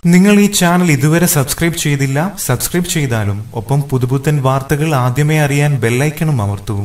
നിങ്ങൾ ഈ ചാനൽ ഇതുവരെ സബ്സ്ക്രൈബ് ചെയ്തില്ല, സബ്സ്ക്രൈബ് ചെയ്താലും ഒപ്പം പുതുപുത്തൻ വാർത്തകൾ ആദ്യമേ അറിയാൻ ബെല്ലൈക്കണും അമർത്തൂ.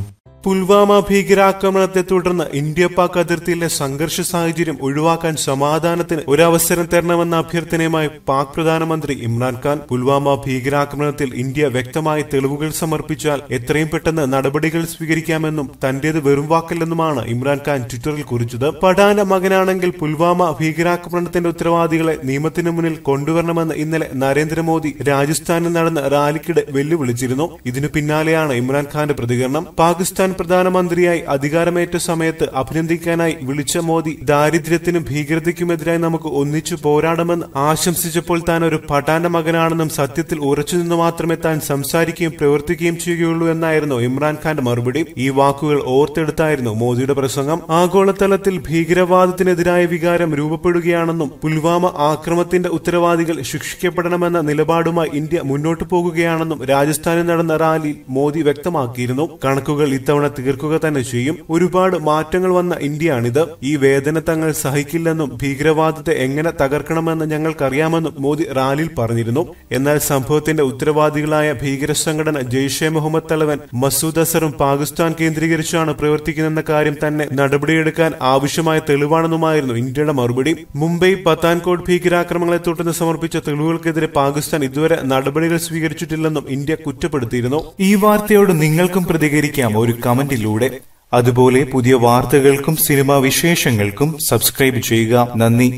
പുൽവാമ ഭീകരാക്രമണത്തെ തുടർന്ന് ഇന്ത്യ പാക് അതിർത്തിയിലെ സംഘർഷ സാഹചര്യം ഒഴിവാക്കാൻ സമാധാനത്തിന് ഒരവസരം തരണമെന്ന അഭ്യർത്ഥനയുമായി പാക് പ്രധാനമന്ത്രി ഇമ്രാൻഖാൻ. പുൽവാമ ഭീകരാക്രമണത്തിൽ ഇന്ത്യ വ്യക്തമായ തെളിവുകൾ സമർപ്പിച്ചാൽ എത്രയും പെട്ടെന്ന് നടപടികൾ സ്വീകരിക്കാമെന്നും തന്റേത് വെറും വാക്കല്ലെന്നുമാണ് ഇമ്രാൻഖാൻ ട്വിറ്ററിൽ കുറിച്ചത്. പഠാന്റെ മകനാണെങ്കിൽ പുൽവാമ ഭീകരാക്രമണത്തിന്റെ ഉത്തരവാദികളെ നിയമത്തിന് മുന്നിൽ കൊണ്ടുവരണമെന്ന് ഇന്നലെ നരേന്ദ്രമോദി രാജസ്ഥാനിൽ നടന്ന റാലിക്കിടെ വെല്ലുവിളിച്ചിരുന്നു. ഇതിനു പിന്നാലെയാണ് ഇമ്രാൻഖാന്റെ പ്രതികരണം. പാകിസ്ഥാൻ പ്രധാനമന്ത്രിയായി അധികാരമേറ്റ സമയത്ത് അഭിനന്ദിക്കാനായി വിളിച്ച മോദി ദാരിദ്ര്യത്തിനും ഭീകരതയ്ക്കുമെതിരായി നമുക്ക് ഒന്നിച്ചു പോരാടുമെന്ന് ആശംസിച്ചപ്പോൾ താൻ ഒരു പഠാന്റെ മകനാണെന്നും സത്യത്തിൽ ഉറച്ചുനിന്ന് മാത്രമേ താൻ സംസാരിക്കുകയും പ്രവർത്തിക്കുകയും ചെയ്യുകയുള്ളൂ എന്നായിരുന്നു ഇമ്രാൻഖാന്റെ മറുപടി. ഈ വാക്കുകൾ ഓർത്തെടുത്തായിരുന്നു മോദിയുടെ പ്രസംഗം. ആഗോളതലത്തിൽ ഭീകരവാദത്തിനെതിരായ വികാരം രൂപപ്പെടുകയാണെന്നും പുൽവാമ ആക്രമണത്തിന്റെ ഉത്തരവാദികൾ ശിക്ഷിക്കപ്പെടണമെന്ന നിലപാടുമായി ഇന്ത്യ മുന്നോട്ടു പോകുകയാണെന്നും രാജസ്ഥാനിൽ നടന്ന റാലിയിൽ മോദി വ്യക്തമാക്കിയിരുന്നു. കണക്കുകൾ ഇത്തവണ തീർക്കുക തന്നെ ചെയ്യും. ഒരുപാട് മാറ്റങ്ങൾ വന്ന ഇന്ത്യയാണിത്. ഈ വേദന തങ്ങൾ സഹിക്കില്ലെന്നും ഭീകരവാദത്തെ എങ്ങനെ തകർക്കണമെന്ന് ഞങ്ങൾക്കറിയാമെന്നും മോദി റാലിയിൽ പറഞ്ഞിരുന്നു. എന്നാൽ സംഭവത്തിന്റെ ഉത്തരവാദികളായ ഭീകര സംഘടന ജെയ്ഷെ മുഹമ്മദ് തലവൻ മസൂദ് അസറും പാകിസ്ഥാൻ കേന്ദ്രീകരിച്ചാണ് പ്രവർത്തിക്കുന്നതെന്ന കാര്യം തന്നെ നടപടിയെടുക്കാൻ ആവശ്യമായ തെളിവാണെന്നുമായിരുന്നു ഇന്ത്യയുടെ മറുപടി. മുംബൈ പത്താൻകോട്ട് ഭീകരാക്രമണങ്ങളെ തുടർന്ന് സമർപ്പിച്ച തെളിവുകൾക്കെതിരെ പാകിസ്ഥാൻ ഇതുവരെ നടപടികൾ സ്വീകരിച്ചിട്ടില്ലെന്നും ഇന്ത്യ കുറ്റപ്പെടുത്തിയിരുന്നു. ഈ വാർത്തയോട് നിങ്ങൾക്കും പ്രതികരിക്കാം ഒരു കമന്റിലൂടെ. അതുപോലെ പുതിയ വാർത്തകൾക്കും സിനിമാ വിശേഷങ്ങൾക്കും സബ്സ്ക്രൈബ് ചെയ്യുക. നന്ദി.